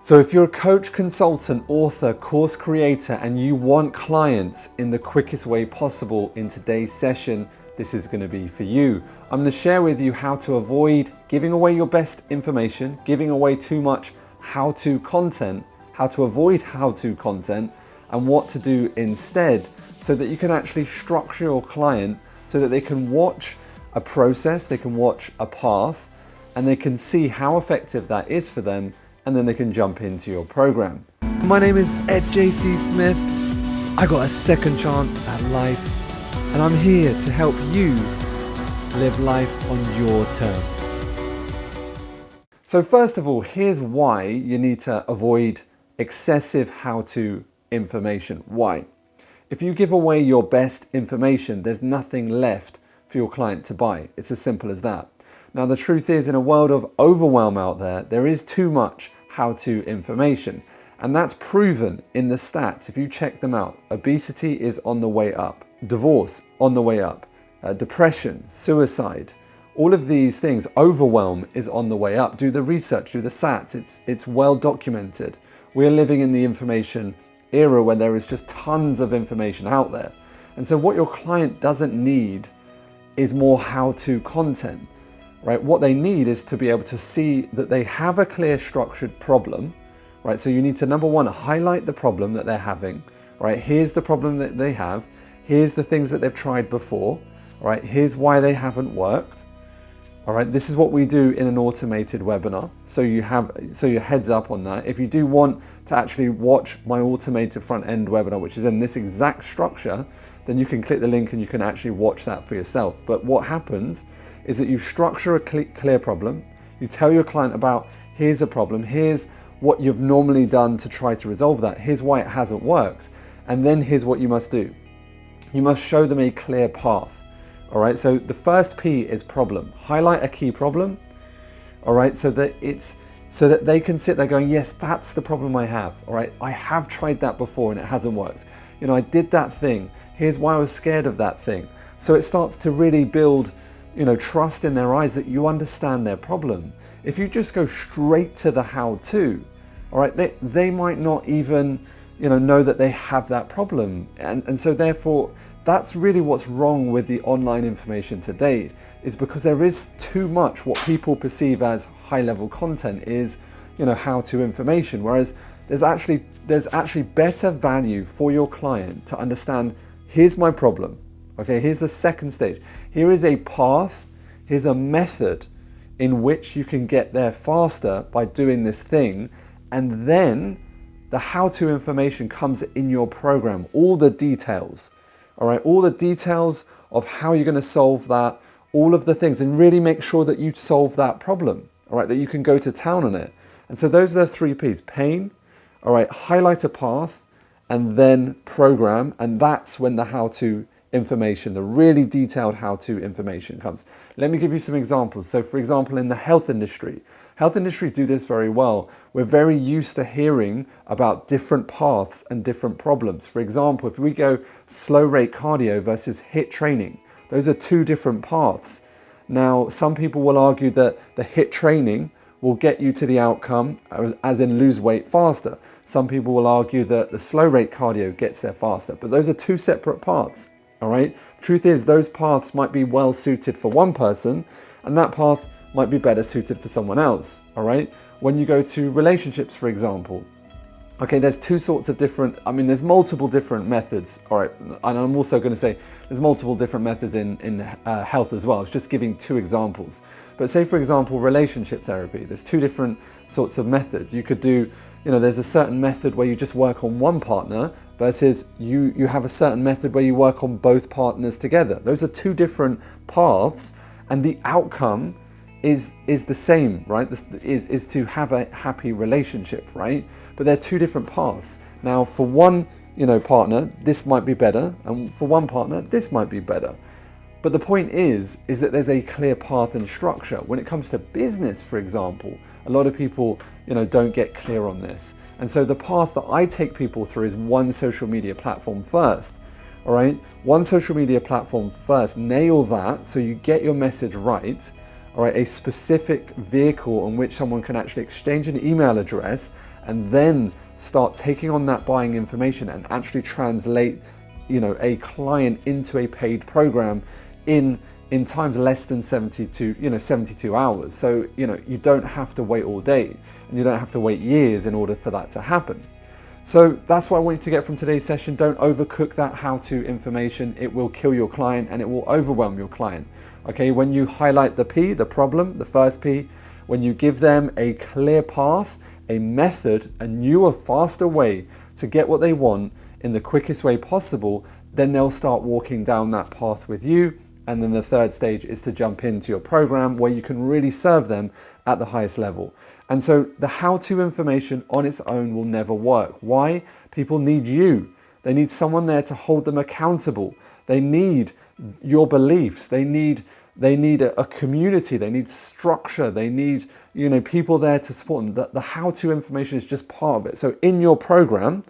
So if you're a coach, consultant, author, course creator, and you want clients in the quickest way possible in today's session, this is going to be for you. I'm going to share with you how to avoid giving away your best information, giving away too much how-to content, how to avoid how-to content, and what to do instead so that you can actually structure your client so that they can watch a process, they can watch a path, and they can see how effective that is for them, and then they can jump into your program. My name is Ed JC Smith. I got a second chance at life, and I'm here to help you live life on your terms. So first of all, here's why you need to avoid excessive how-to information. Why? If you give away your best information, there's nothing left for your client to buy. It's as simple as that. Now, the truth is, in a world of overwhelm out there is too much how-to information. And that's proven in the stats. If you check them out, obesity is on the way up, divorce on the way up, depression, suicide, all of these things, overwhelm is on the way up. Do the research, do the stats, it's well documented. We're living in the information era where there is just tons of information out there. And so what your client doesn't need is more how-to content. Right? What they need is to be able to see that they have a clear structured problem, right? So you need to, number one, highlight the problem that they're having, right? Here's the problem that they have. Here's the things that they've tried before, right? Here's why they haven't worked. All right, this is what we do in an automated webinar. So your heads up on that. If you do want to actually watch my automated front end webinar, which is in this exact structure, then you can click the link and you can actually watch that for yourself. But what happens is that you structure a clear problem. You tell your client about, here's a problem, here's what you've normally done to try to resolve that, here's why it hasn't worked, and then here's what you must do. You must show them a clear path. All right, so the first P is problem. Highlight a key problem, all right, so that they can sit there going, yes, that's the problem I have, all right, I have tried that before and it hasn't worked. You know, I did that thing, here's why I was scared of that thing. So it starts to really build, you know, trust in their eyes that you understand their problem. If you just go straight to the how-to, all right, they might not even, you know that they have that problem. And so therefore, that's really what's wrong with the online information today, is because there is too much what people perceive as high-level content is, you know, how-to information. Whereas there's actually better value for your client to understand, here's my problem. Okay, here's the second stage. Here is a path, here's a method in which you can get there faster by doing this thing, and then the how-to information comes in your program, all the details, all right, all the details of how you're going to solve that, all of the things, and really make sure that you solve that problem, all right, that you can go to town on it. And so those are the three P's: pain, all right, highlight a path, and then program, and that's when the how-to information, the really detailed how-to information comes. Let me give you some examples. So for example, in the health industries do this very well. We're very used to hearing about different paths and different problems. For example, if we go slow rate cardio versus HIIT training, those are two different paths. Now, some people will argue that the HIIT training will get you to the outcome, as in lose weight faster. Some people will argue that the slow rate cardio gets there faster, but those are two separate paths. All right. The truth is, those paths might be well suited for one person, and that path might be better suited for someone else. All right. When you go to relationships, for example, okay, there's two sorts of different, there's multiple different methods. All right. And I'm also going to say there's multiple different methods in health as well. It's just giving two examples. But say, for example, relationship therapy, there's two different sorts of methods. You could do, there's a certain method where you just work on one partner versus you have a certain method where you work on both partners together. Those are two different paths, and the outcome is the same, right? Is to have a happy relationship, right? But they're two different paths. Now, for one, partner, this might be better, and for one partner, this might be better. But the point is that there's a clear path and structure. When it comes to business, for example, a lot of people, don't get clear on this. And so the path that I take people through is one social media platform first. All right, one social media platform first, nail that so you get your message right. All right, a specific vehicle on which someone can actually exchange an email address and then start taking on that buying information and actually translate, a client into a paid program in times less than 72 hours. So, you don't have to wait all day, and you don't have to wait years in order for that to happen. So that's what I want you to get from today's session. Don't overcook that how-to information. It will kill your client and it will overwhelm your client. Okay, when you highlight the P, the problem, the first P, when you give them a clear path, a method, a newer, faster way to get what they want in the quickest way possible, then they'll start walking down that path with you. And then the third stage is to jump into your program where you can really serve them at the highest level. And so the how-to information on its own will never work. Why? People need you. They need someone there to hold them accountable. They need your beliefs. They need a community. They need structure. They need, people there to support them. The how-to information is just part of it. So in your program,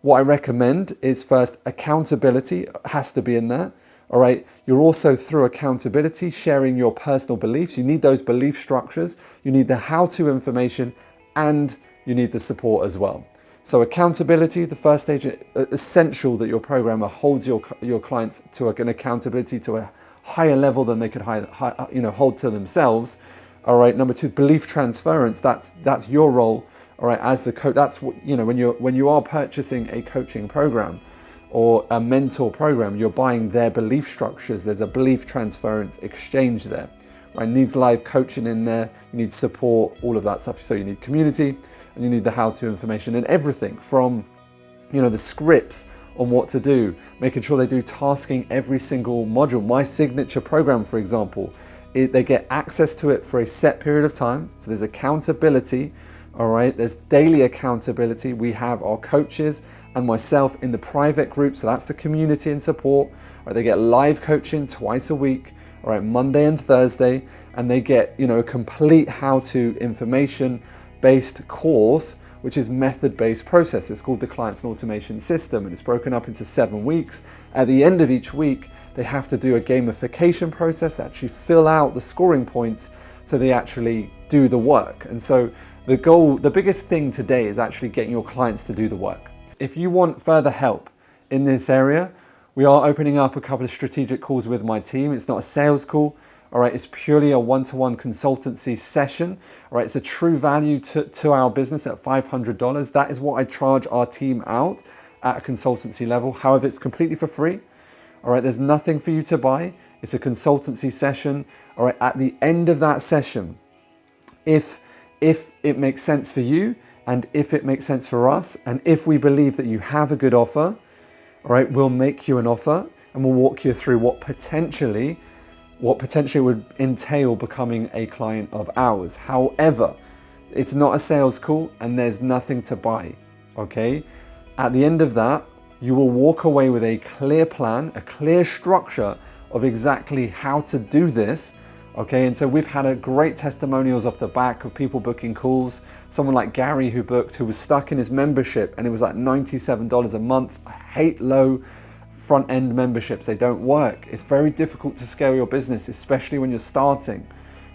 what I recommend is first accountability has to be in there. All right. You're also, through accountability, sharing your personal beliefs. You need those belief structures. You need the how-to information, and you need the support as well. So accountability, the first stage, essential that your programmer holds your clients to an accountability to a higher level than they could hold to themselves. All right. Number two, belief transference. That's your role. All right. As the coach, that's what, when you are purchasing a coaching program or a mentor program, you're buying their belief structures. There's a belief transference exchange there, right? Needs live coaching in there. You need support, all of that stuff. So you need community, and you need the how-to information, and everything from, the scripts on what to do, making sure they do tasking every single module. My signature program, for example, they get access to it for a set period of time. So there's accountability. All right. There's daily accountability. We have our coaches and myself in the private group. So that's the community and support. All right, they get live coaching twice a week, all right, Monday and Thursday, and they get, a complete how-to information-based course, which is method-based process. It's called the Clients and Automation System, and it's broken up into 7 weeks. At the end of each week, they have to do a gamification process to actually fill out the scoring points so they actually do the work. And so the biggest thing today is actually getting your clients to do the work. If you want further help in this area, we are opening up a couple of strategic calls with my team. It's not a sales call, all right? It's purely a one-to-one consultancy session, all right? It's a true value to our business at $500. That is what I charge our team out at a consultancy level. However, it's completely for free, all right? There's nothing for you to buy. It's a consultancy session, all right? At the end of that session, if it makes sense for you, and if it makes sense for us, and if we believe that you have a good offer, all right, we'll make you an offer and we'll walk you through what potentially would entail becoming a client of ours. However, it's not a sales call and there's nothing to buy, okay? At the end of that, you will walk away with a clear plan, a clear structure of exactly how to do this. Okay, and so we've had a great testimonials off the back of people booking calls. Someone like Gary who was stuck in his membership and it was like $97 a month. I hate low front end memberships. They don't work. It's very difficult to scale your business, especially when you're starting.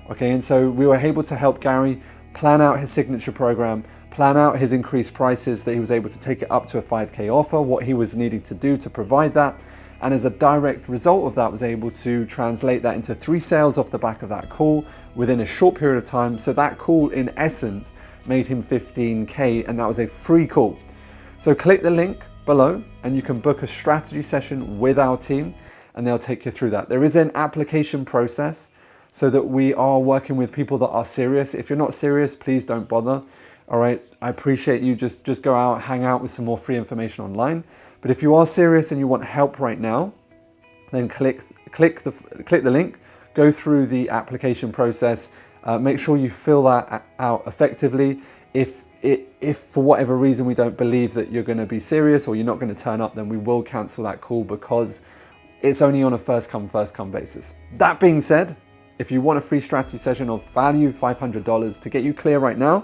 Okay, and so we were able to help Gary plan out his signature program, plan out his increased prices, that he was able to take it up to a 5K offer, what he was needing to do to provide that. And as a direct result of that, was able to translate that into 3 sales off the back of that call within a short period of time. So that call in essence made him 15K, and that was a free call. So click the link below and you can book a strategy session with our team and they'll take you through that. There is an application process so that we are working with people that are serious. If you're not serious, please don't bother. All right, I appreciate you. Just go out, hang out with some more free information online. But if you are serious and you want help right now, then click the link, go through the application process, make sure you fill that out effectively. If for whatever reason we don't believe that you're going to be serious or you're not going to turn up, then we will cancel that call because it's only on a first come basis. That being said, if you want a free strategy session of value, $500 to get you clear right now,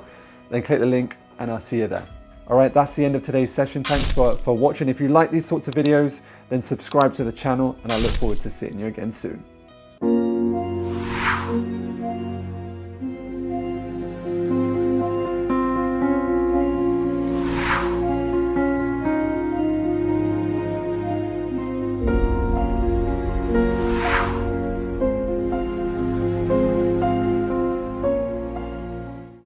then click the link and I'll see you there. All right, that's the end of today's session. Thanks for watching. If you like these sorts of videos, then subscribe to the channel and I look forward to seeing you again soon.